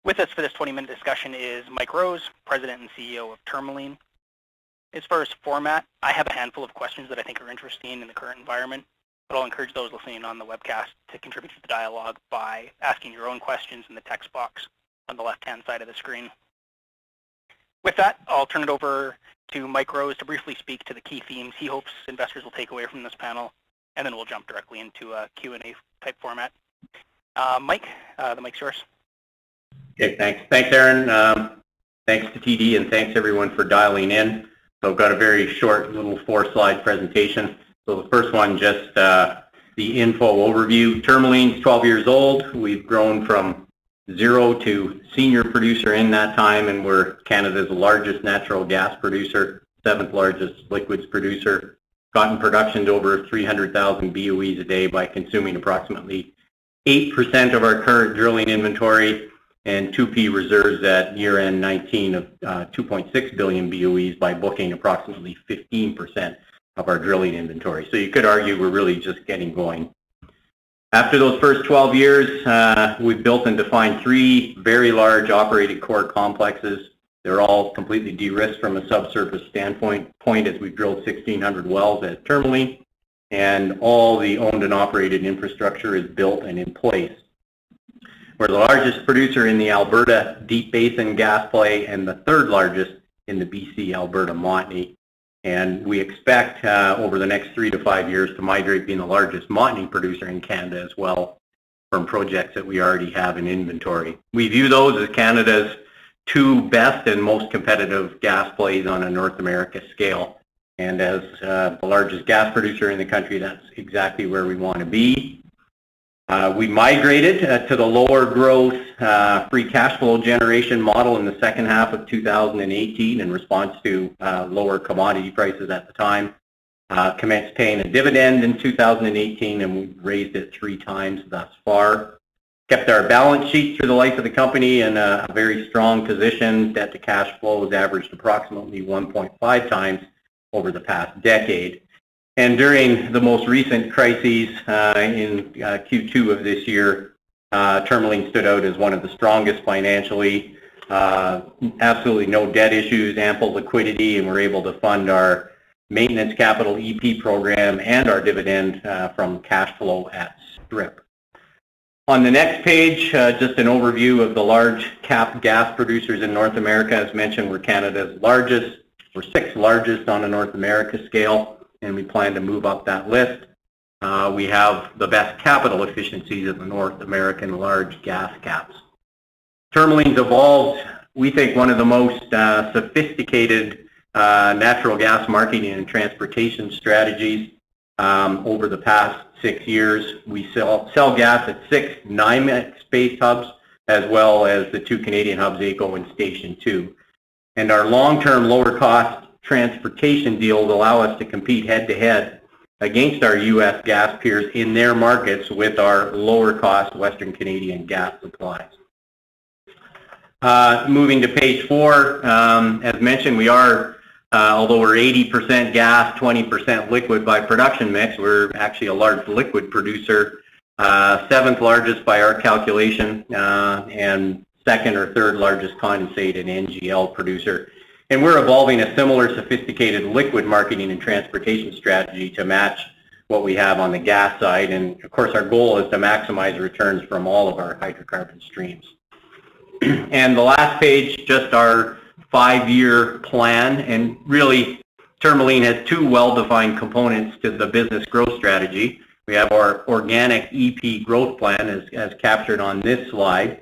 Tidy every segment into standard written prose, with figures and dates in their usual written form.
With us for this 20-minute discussion is Mike Rose, President and CEO of Tourmaline. As far as format, I have a handful of questions that I think are interesting in the current environment, but I'll encourage those listening on the webcast to contribute to the dialogue by asking your own questions in the text box on the left-hand side of the screen. With that, I'll turn it over to Mike Rose to briefly speak to the key themes he hopes investors will take away from this panel, and then we'll jump directly into a Q&A type format. Mike, the mic's yours. Okay, thanks. Thanks, Aaron. Thanks to TD, and thanks everyone for dialing in. So I've got a very short little 4-slide presentation. So the first one, just the info overview. Tourmaline's 12 years old. We've grown from zero to senior producer in that time, and we're Canada's largest natural gas producer, 7th largest liquids producer. Gotten production to over 300,000 BOEs a day by consuming approximately 8% of our current drilling inventory, and 2P reserves at year-end 19 of 2.6 billion BOEs by booking approximately 15% of our drilling inventory. So you could argue we're really just getting going. After those first 12 years, we've built and defined 3 very large operated core complexes. They're all completely de-risked from a subsurface standpoint as we've drilled 1,600 wells at Tourmaline, and all the owned and operated infrastructure is built and in place. We're the largest producer in the Alberta Deep Basin gas play and the 3rd largest in the BC Alberta Montney. And we expect over the next 3 to 5 years to migrate being the largest Montney producer in Canada as well from projects that we already have in inventory. We view those as Canada's 2 best and most competitive gas plays on a North America scale. And as the largest gas producer in the country, that's exactly where we want to be. We migrated to the lower growth free cash flow generation model in the second half of 2018 in response to lower commodity prices at the time. Commenced paying a dividend in 2018, and we raised it 3 times thus far. Kept our balance sheet through the life of the company in a very strong position. Debt to cash flow has averaged approximately 1.5 times over the past decade. And during the most recent crises in Q2 of this year, Tourmaline stood out as one of the strongest financially. Absolutely no debt issues, ample liquidity, and we're able to fund our maintenance capital EP program and our dividend from cash flow at strip. On the next page, just an overview of the large cap gas producers in North America. As mentioned, we're Canada's largest. We're 6th largest on a North America scale, and we plan to move up that list. We have the best capital efficiencies of the North American large gas caps. Tourmaline's evolved, we think, one of the most sophisticated natural gas marketing and transportation strategies over the past 6 years. We sell gas at 6 NYMEX-based hubs, as well as the 2 Canadian hubs, AECO and Station 2. And our long-term lower-cost transportation deals allow us to compete head-to-head against our U.S. gas peers in their markets with our lower-cost Western Canadian gas supplies. Moving to page 4, as mentioned, we are, although we're 80% gas, 20% liquid by production mix, we're actually a large liquid producer, 7th largest by our calculation, and 2nd or 3rd largest condensate and NGL producer. And we're evolving a similar sophisticated liquid marketing and transportation strategy to match what we have on the gas side. And of course, our goal is to maximize returns from all of our hydrocarbon streams. And the last page, just our 5-year plan. And really, Tourmaline has 2 well-defined components to the business growth strategy. We have our organic EP growth plan as captured on this slide.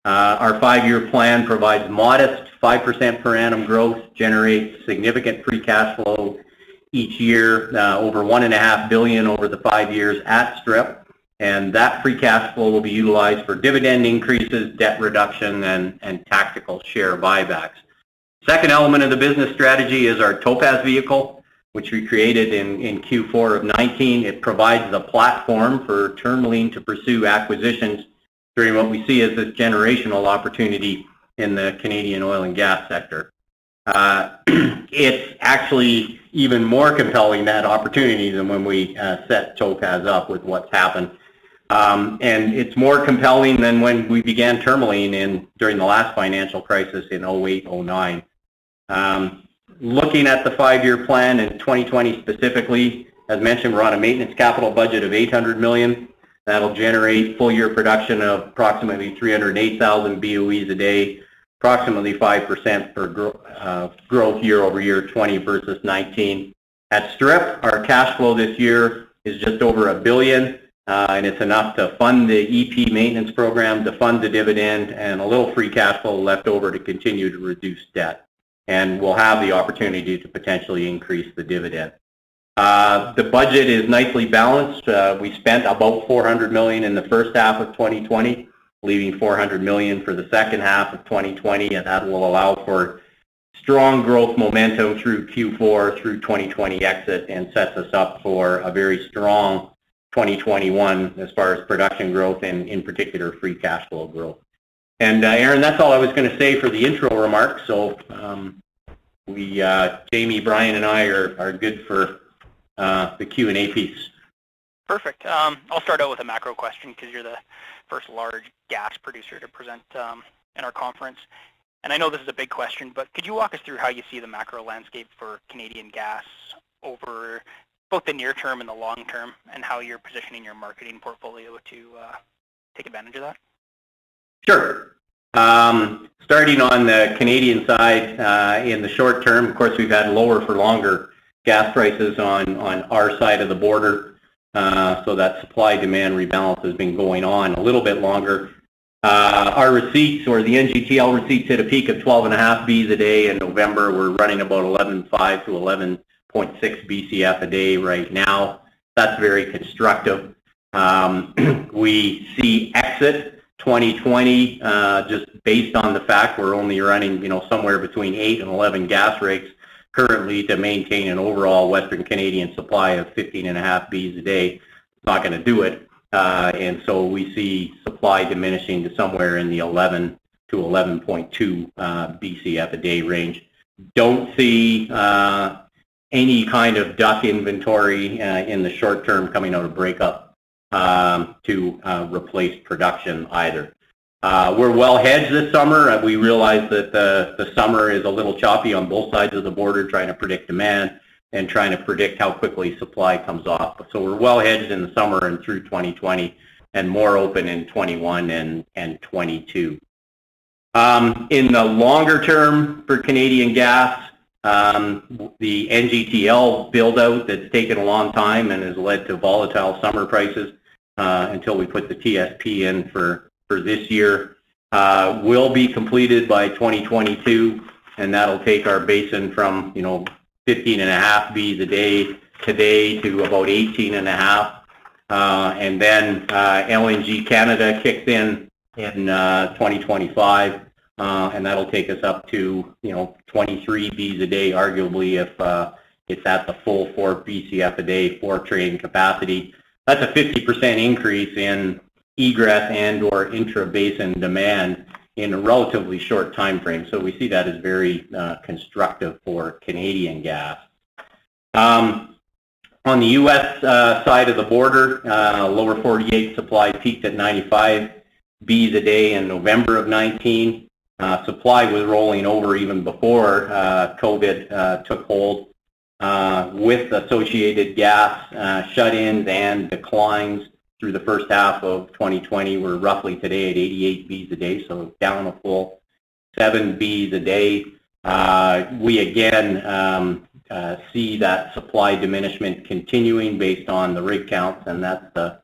Our 5-year plan provides modest 5% per annum growth, generates significant free cash flow each year, over $1.5 billion over the 5 years at strip, and that free cash flow will be utilized for dividend increases, debt reduction, and tactical share buybacks. Second element of the business strategy is our Topaz vehicle, which we created in Q4 of 19. It provides the platform for Tourmaline to pursue acquisitions during what we see as this generational opportunity in the Canadian oil and gas sector. It's actually even more compelling, that opportunity, than when we set Topaz up with what's happened. And it's more compelling than when we began Tourmaline during the last financial crisis in 08-09. Looking at the 5-year plan in 2020 specifically, as mentioned, we're on a maintenance capital budget of $800 million. That'll generate full-year production of approximately 308,000 BOEs a day, approximately 5% for growth year over year, 20 versus 19. At strip, our cash flow this year is just over $1 billion, and it's enough to fund the EP maintenance program, to fund the dividend, and a little free cash flow left over to continue to reduce debt. And we'll have the opportunity to potentially increase the dividend. The budget is nicely balanced. We spent about $400 million in the first half of 2020, leaving $400 million for the second half of 2020, and that will allow for strong growth momentum through Q4, through 2020 exit, and sets us up for a very strong 2021 as far as production growth and in particular free cash flow growth. And Aaron, that's all I was going to say for the intro remarks. So Jamie, Brian, and I are good for the Q&A piece. Perfect. I'll start out with a macro question because you're the first large gas producer to present in our conference. And I know this is a big question, but could you walk us through how you see the macro landscape for Canadian gas over both the near term and the long term, and how you're positioning your marketing portfolio to take advantage of that? Sure. Starting on the Canadian side, in the short term, of course, we've had lower for longer gas prices on our side of the border, so that supply-demand rebalance has been going on a little bit longer. Our receipts, or the NGTL receipts, hit a peak of 12.5 Bs a day in November. We're running about 11.5 to 11.6 BCF a day right now. That's very constructive. We see exit 2020 just based on the fact we're only running somewhere between 8 and 11 gas rigs currently to maintain an overall Western Canadian supply of 15.5 Bs a day. It's not going to do it, and so we see supply diminishing to somewhere in the 11 to 11.2 BCF a day range. Don't see any kind of DUC inventory in the short term coming out of breakup to replace production either. We're well hedged this summer. We realize that the summer is a little choppy on both sides of the border, trying to predict demand and trying to predict how quickly supply comes off. So we're well hedged in the summer and through 2020, and more open in 21 and 22. In the longer term for Canadian gas, the NGTL build-out that's taken a long time and has led to volatile summer prices until we put the TSP in for this year, will be completed by 2022, and that'll take our basin from 15.5 Bs a day today to about 18.5, and then LNG Canada kicks in 2025, and that'll take us up to 23 Bs a day, arguably, if it's at the full 4 BCF a day, 4 train capacity. That's a 50% increase in egress and or intra-basin demand in a relatively short time frame. So we see that as very constructive for Canadian gas. On the U.S. side of the border, lower 48 supply peaked at 95 Bs a day in November of 19. Supply was rolling over even before COVID took hold, with associated gas shut-ins and declines through the first half of 2020. We're roughly today at 88 Bs a day, so down a full 7 Bs a day. We again see that supply diminishment continuing based on the rig counts, and that's the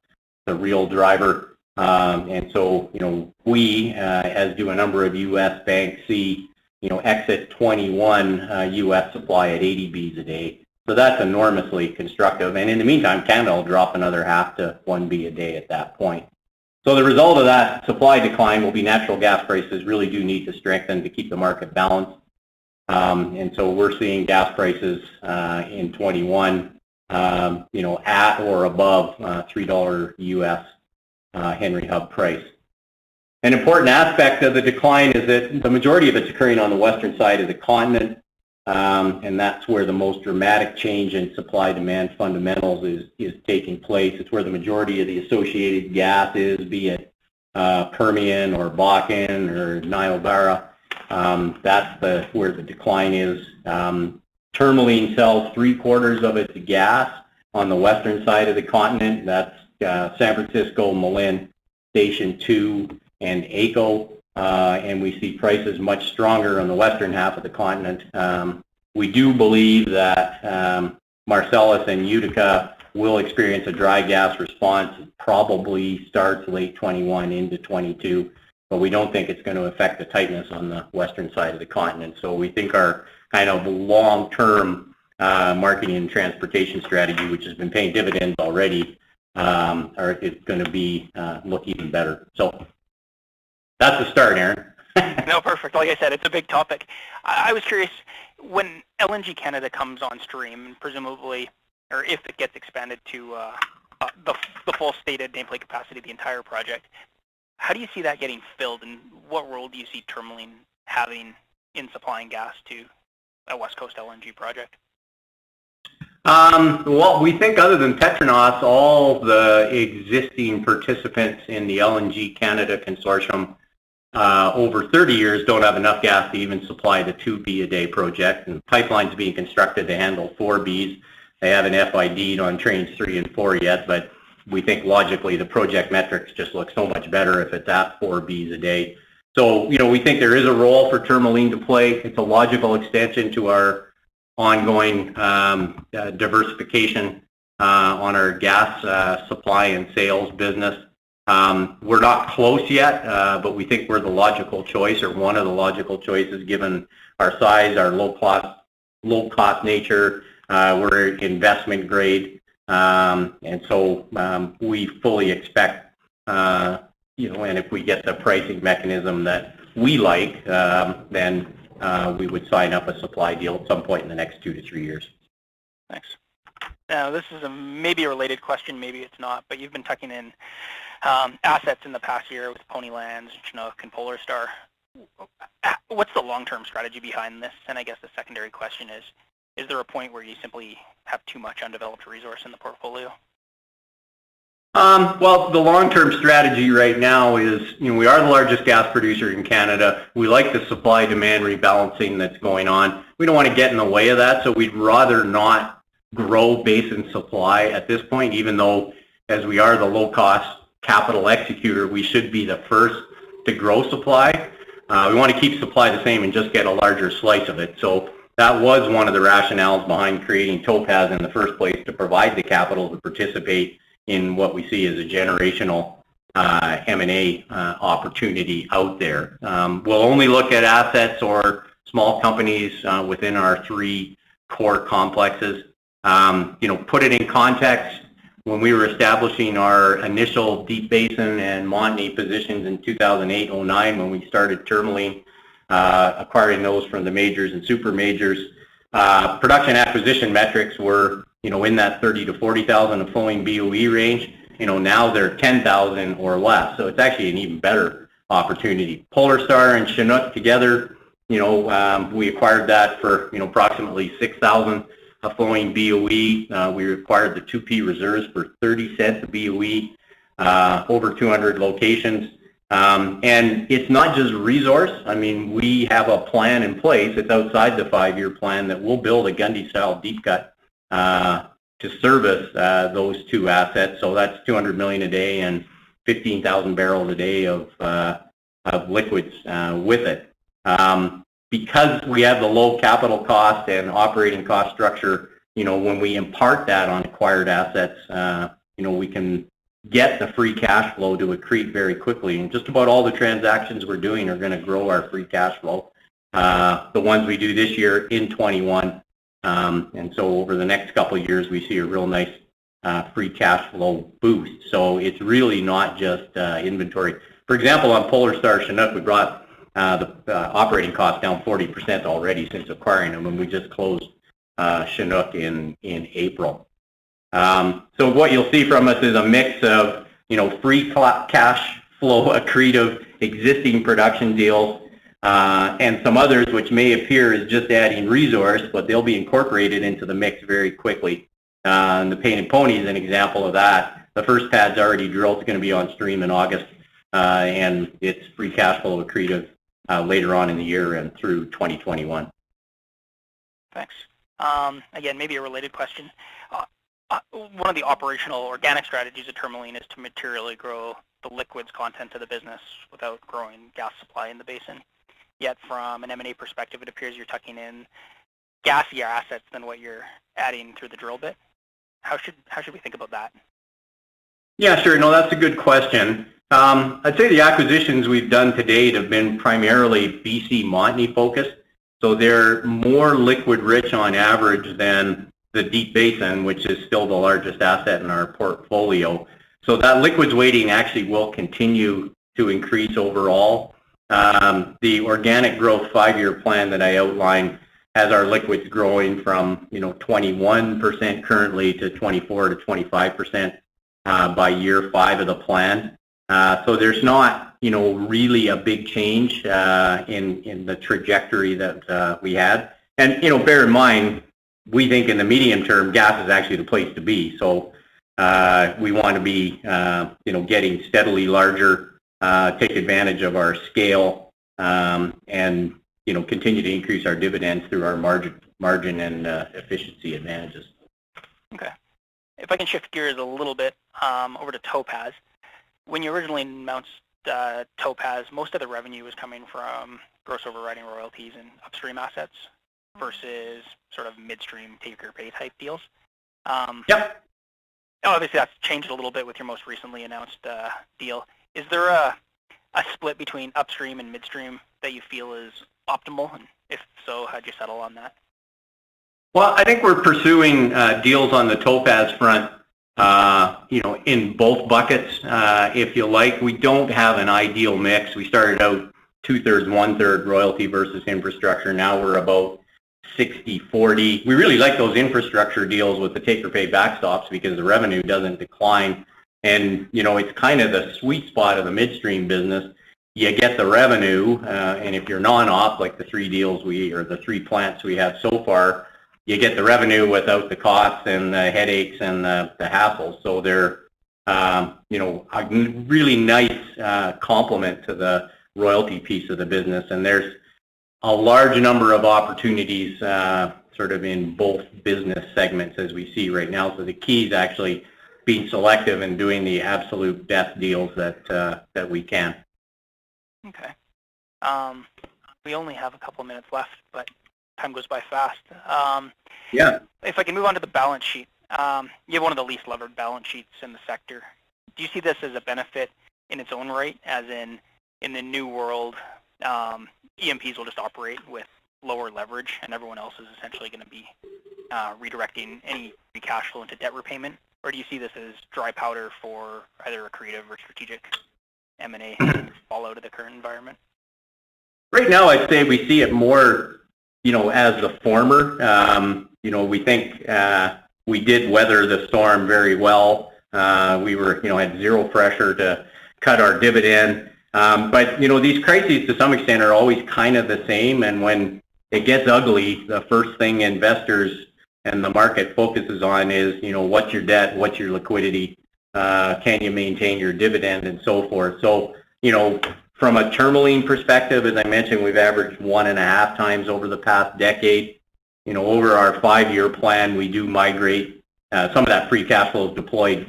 real driver. And so, we, as do a number of U.S. banks, see, exit 21 U.S. supply at 80 Bs a day. So that's enormously constructive. And in the meantime, Canada will drop another half to 1 B a day at that point. So the result of that supply decline will be natural gas prices really do need to strengthen to keep the market balanced. And so we're seeing gas prices in 21, at or above $3 U.S. Henry Hub price. An important aspect of the decline is that the majority of it's occurring on the western side of the continent. and that's where the most dramatic change in supply-demand fundamentals is taking place. It's where the majority of the associated gas is, be it Permian or Bakken or Niobrara. That's where the decline is. Tourmaline sells 3/4 of its gas on the western side of the continent. That's San Francisco, Malin, Station 2, and AECO. And we see prices much stronger on the western half of the continent. We do believe that Marcellus and Utica will experience a dry gas response. It probably starts late 21 into 22, but we don't think it's going to affect the tightness on the western side of the continent. So we think our kind of long-term marketing and transportation strategy, which has been paying dividends already, is going to be look even better. So that's the start, Aaron. No, perfect. Like I said, it's a big topic. I was curious, when LNG Canada comes on stream, presumably, or if it gets expanded to the full stated nameplate capacity of the entire project, how do you see that getting filled, and what role do you see Tourmaline having in supplying gas to a West Coast LNG project? Well, we think other than Petronas, all the existing participants in the LNG Canada consortium over 30 years don't have enough gas to even supply the 2 B a day project, and pipelines being constructed to handle 4 Bs. They haven't FID'd on trains 3 and 4 yet, but we think logically the project metrics just look so much better if it's at 4 Bs a day. So, we think there is a role for Tourmaline to play. It's a logical extension to our ongoing diversification on our gas supply and sales business. We're not close yet, but we think we're the logical choice, or one of the logical choices, given our size, our low cost nature. We're investment grade, and so we fully expect, and if we get the pricing mechanism that we like, then we would sign up a supply deal at some point in the next 2 to 3 years. Thanks. Now, this is maybe a related question, maybe it's not, but you've been tucking in assets in the past year with Pony Lands, Chinook, and Polar Star. What's the long-term strategy behind this? And I guess the secondary question is there a point where you simply have too much undeveloped resource in the portfolio? Well, the long-term strategy right now is, we are the largest gas producer in Canada. We like the supply-demand rebalancing that's going on. We don't want to get in the way of that, so we'd rather not grow basin supply at this point, even though, as we are the low-cost capital executor, we should be the first to grow supply. We want to keep supply the same and just get a larger slice of it. So that was one of the rationales behind creating Topaz in the first place, to provide the capital to participate in what we see as a generational M&A opportunity out there. We'll only look at assets or small companies within our 3 core complexes. Put it in context, when we were establishing our initial Deep Basin and Montney positions in 2008-09, when we started Tourmaline, acquiring those from the majors and super majors, production acquisition metrics were in that 30 to 40,000 of flowing BOE range. Now they're 10,000 or less, so it's actually an even better opportunity. Polar Star and Chinook together, we acquired that for approximately 6,000 of flowing BOE. We acquired the 2P reserves for 30 cents a BOE, over 200 locations. And it's not just resource. I mean, we have a plan in place. It's outside the 5-year plan that we'll build a Gundy-style deep cut to service those 2 assets. So that's 200 million a day and 15,000 barrels a day of liquids with it. Because we have the low capital cost and operating cost structure, when we impart that on acquired assets, we can get the free cash flow to accrete very quickly. And just about all the transactions we're doing are going to grow our free cash flow. The ones we do this year in 21. And so over the next couple of years, we see a real nice free cash flow boost. So it's really not just inventory. For example, on Polar Star Chinook, we brought the operating cost down 40% already since acquiring them, and we just closed Chinook in April. So what you'll see from us is a mix of free cash flow accretive existing production deals, and some others which may appear as just adding resource, but they'll be incorporated into the mix very quickly. And the Painted Pony is an example of that. The first pad's already drilled. It's going to be on stream in August, and it's free cash flow accretive later on in the year and through 2021. Thanks. Again, maybe a related question. One of the operational organic strategies of Tourmaline is to materially grow the liquids content of the business without growing gas supply in the basin. Yet from an M&A perspective, it appears you're tucking in gassier assets than what you're adding through the drill bit. How should we think about that? Yeah, sure. No, that's a good question. I'd say the acquisitions we've done to date have been primarily BC Montney focused. So they're more liquid rich on average than the Deep Basin, which is still the largest asset in our portfolio. So that liquids weighting actually will continue to increase overall. The organic growth 5-year plan that I outlined has our liquids growing from 21% currently to 24 to 25% by year 5 of the plan. So there's not really a big change in the trajectory that we had. And bear in mind, we think in the medium term gas is actually the place to be. So we want to be getting steadily larger, take advantage of our scale, and continue to increase our dividends through our margin and efficiency advantages. Okay. If I can shift gears a little bit over to Topaz. When you originally announced Topaz, most of the revenue was coming from gross overriding royalties and upstream assets versus sort of midstream take-or-pay type deals. Yep. Obviously, that's changed a little bit with your most recently announced deal. Is there a split between upstream and midstream that you feel is optimal? And if so, how'd you settle on that? Well, I think we're pursuing deals on the Topaz front, in both buckets, if you like. We don't have an ideal mix. We started out 2/3, 1/3 royalty versus infrastructure. Now we're about 60-40. We really like those infrastructure deals with the take-or-pay backstops because the revenue doesn't decline. And, it's kind of the sweet spot of the midstream business. You get the revenue, and if you're non-op, like the 3 plants we have so far, you get the revenue without the costs and the headaches and the hassles. So they're, a really nice complement to the royalty piece of the business. And there's a large number of opportunities sort of in both business segments as we see right now. So the key is actually being selective and doing the absolute best deals that we can. Okay. We only have a couple minutes left, but time goes by fast. Yeah. If I can move on to the balance sheet. You have one of the least levered balance sheets in the sector. Do you see this as a benefit in its own right, as in the new world, E&Ps will just operate with lower leverage and everyone else is essentially going to be redirecting any free cash flow into debt repayment? Or do you see this as dry powder for either a creative or strategic M&A fallout of the current environment? Right now, I'd say we see it more, as the former. We think we did weather the storm very well. We were, had zero pressure to cut our dividend. But, these crises to some extent are always kind of the same. And when it gets ugly, the first thing investors and the market focuses on is, what's your debt, what's your liquidity, can you maintain your dividend, and so forth. So, from a Tourmaline perspective, as I mentioned, we've averaged 1.5 times over the past decade. Over our 5-year plan, we do migrate some of that free cash flow is deployed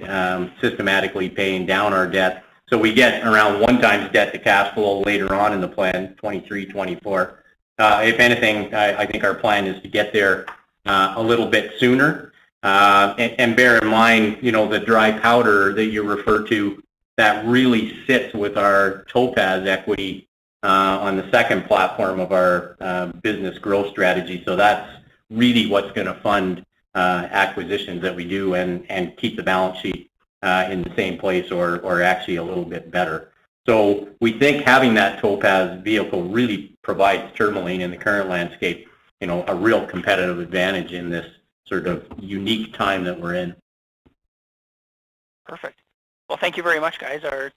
systematically paying down our debt. So we get around 1 times debt to cash flow later on in the plan, 23, 24. If anything, I think our plan is to get there a little bit sooner. And bear in mind, the dry powder that you refer to, that really sits with our Topaz equity on the second platform of our business growth strategy. So that's really what's going to fund acquisitions that we do and keep the balance sheet in the same place or actually a little bit better. So we think having that Topaz vehicle really provides Tourmaline in the current landscape, a real competitive advantage in this sort of unique time that we're in. Perfect. Well, thank you very much, guys. Our